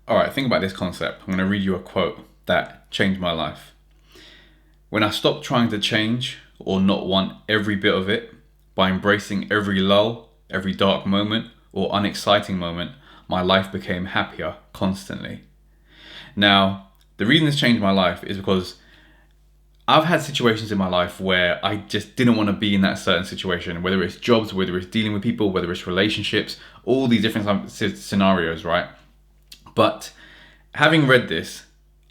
All right, think about this concept. I'm going to read you a quote that changed my life. When I stopped trying to change or not want every bit of it, by embracing every lull, every dark moment, or unexciting moment, my life became happier constantly. Now, the reason this changed my life is because I've had situations in my life where I just didn't want to be in that certain situation, whether it's jobs, whether it's dealing with people, whether it's relationships, all these different scenarios, right? But having read this,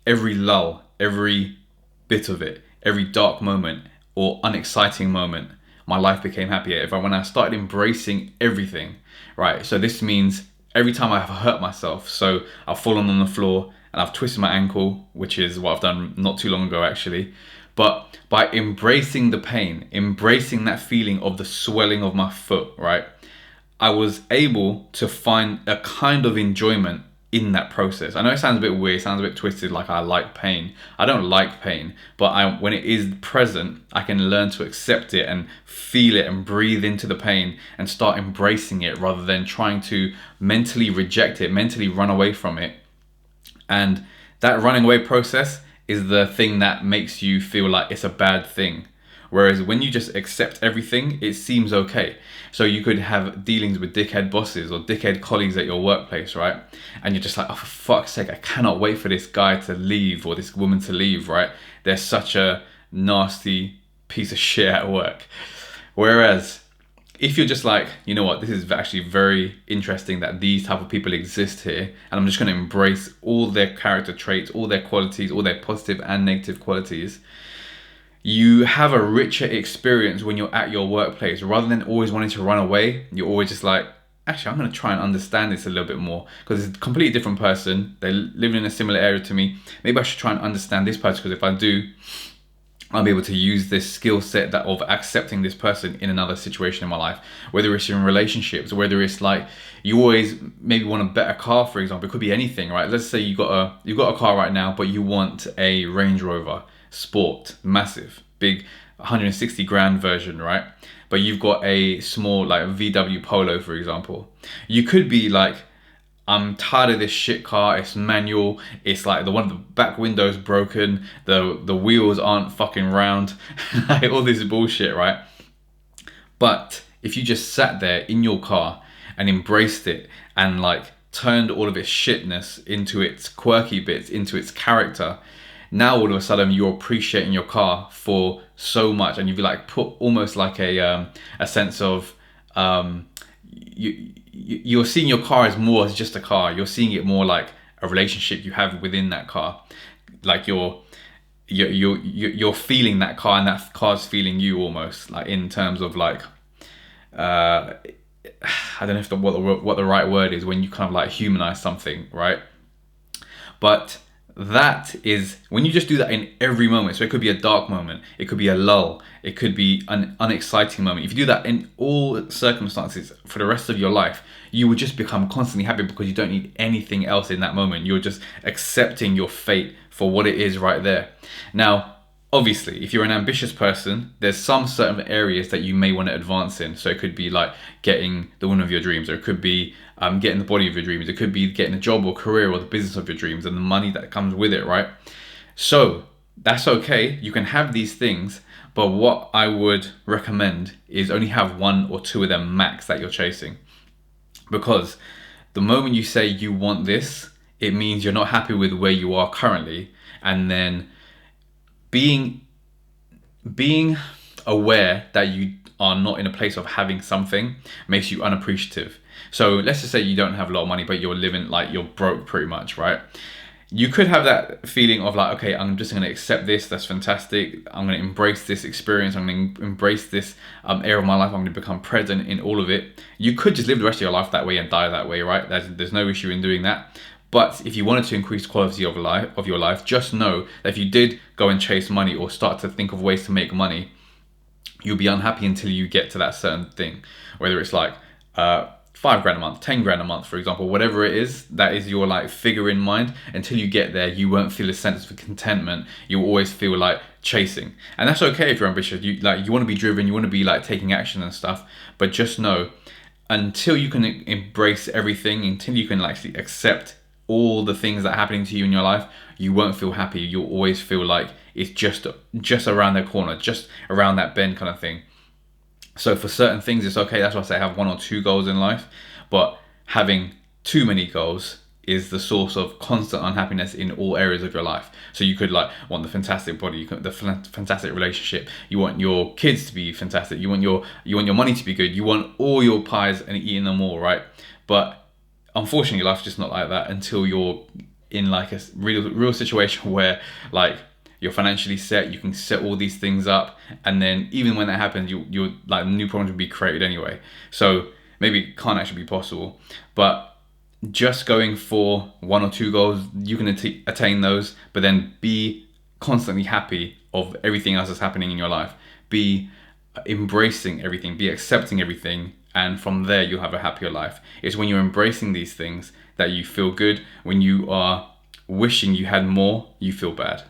every lull, every bit of it, every dark moment or unexciting moment, my life became happier when I started embracing everything, right? So this means every time I have hurt myself, so I've fallen on the floor and I've twisted my ankle, which is what I've done not too long ago actually. But by embracing the pain, embracing that feeling of the swelling of my foot, right? I was able to find a kind of enjoyment in that process. I know it sounds a bit weird, sounds a bit twisted, like I like pain. I don't like pain, but when it is present, I can learn to accept it and feel it and breathe into the pain and start embracing it rather than trying to mentally reject it, mentally run away from it. And that running away process is the thing that makes you feel like it's a bad thing. Whereas when you just accept everything, it seems okay. So you could have dealings with dickhead bosses or dickhead colleagues at your workplace, right? And you're just like, oh, for fuck's sake, I cannot wait for this guy to leave or this woman to leave, right? They're such a nasty piece of shit at work. Whereas if you're just like, you know what, this is actually very interesting that these type of people exist here, and I'm just going to embrace all their character traits, all their qualities, all their positive and negative qualities, you have a richer experience when you're at your workplace. Rather than always wanting to run away, you're always just like, actually, I'm going to try and understand this a little bit more because it's a completely different person. They live in a similar area to me. Maybe I should try and understand this person, because if I do, I'll be able to use this skill set of accepting this person in another situation in my life, whether it's in relationships, whether it's like you always maybe want a better car, for example. It could be anything, right? Let's say you've got a car right now, but you want a Range Rover Sport, massive, big 160 grand version, right? But you've got a small like VW Polo, for example. You could be like, I'm tired of this shit car. It's manual. It's like the back window's broken. The wheels aren't fucking round. Like all this bullshit, right? But if you just sat there in your car and embraced it and like turned all of its shitness into its quirky bits, into its character, now all of a sudden you're appreciating your car for so much, and you've like put almost like a sense of you're seeing your car as more as just a car. You're seeing it more like a relationship you have within that car. Like you're feeling that car, and that car's feeling you, almost like in terms of like I don't know what the right word is when you kind of like humanize something, right? But that is when you just do that in every moment. So it could be a dark moment, it could be a lull, it could be an unexciting moment. If you do that in all circumstances for the rest of your life, you will just become constantly happy because you don't need anything else in that moment. You're just accepting your fate for what it is right there. Now, obviously, if you're an ambitious person, there's some certain areas that you may want to advance in. So it could be like getting the woman of your dreams, or it could be getting the body of your dreams. It could be getting a job or career or the business of your dreams and the money that comes with it, right? So that's okay. You can have these things, but what I would recommend is only have one or two of them max that you're chasing. Because the moment you say you want this, it means you're not happy with where you are currently, and then being aware that you are not in a place of having something makes you unappreciative. So let's just say you don't have a lot of money, but you're living like you're broke pretty much, right? You could have that feeling of like, okay, I'm just going to accept this. That's fantastic. I'm going to embrace this experience. I'm going to embrace this area of my life. I'm going to become present in all of it. You could just live the rest of your life that way and die that way, right? There's no issue in doing that. But if you wanted to increase the quality of your life, just know that if you did go and chase money or start to think of ways to make money, you'll be unhappy until you get to that certain thing. Whether it's like 5 grand a month, 10 grand a month, for example, whatever it is, that is your like figure in mind. Until you get there, you won't feel a sense of contentment. You'll always feel like chasing. And that's okay if you're ambitious. You want to be driven, you want to be like taking action and stuff. But just know, until you can embrace everything, until you can actually accept all the things that are happening to you in your life, you won't feel happy. You'll always feel like it's just around the corner, just around that bend kind of thing. So for certain things, it's okay. That's why I say have 1 or 2 goals in life. But having too many goals is the source of constant unhappiness in all areas of your life. So you could like want the fantastic body, the fantastic relationship. You want your kids to be fantastic. You want your money to be good. You want all your pies and eating them all, right? But unfortunately, life's just not like that until you're in like a real situation where like you're financially set, you can set all these things up, and then even when that happens, you're like new problems will be created anyway. So maybe it can't actually be possible, but just going for 1 or 2 goals, you can attain those, but then be constantly happy of everything else that's happening in your life. Be embracing everything, be accepting everything, and from there you'll have a happier life. It's when you're embracing these things that you feel good. When you are wishing you had more, you feel bad.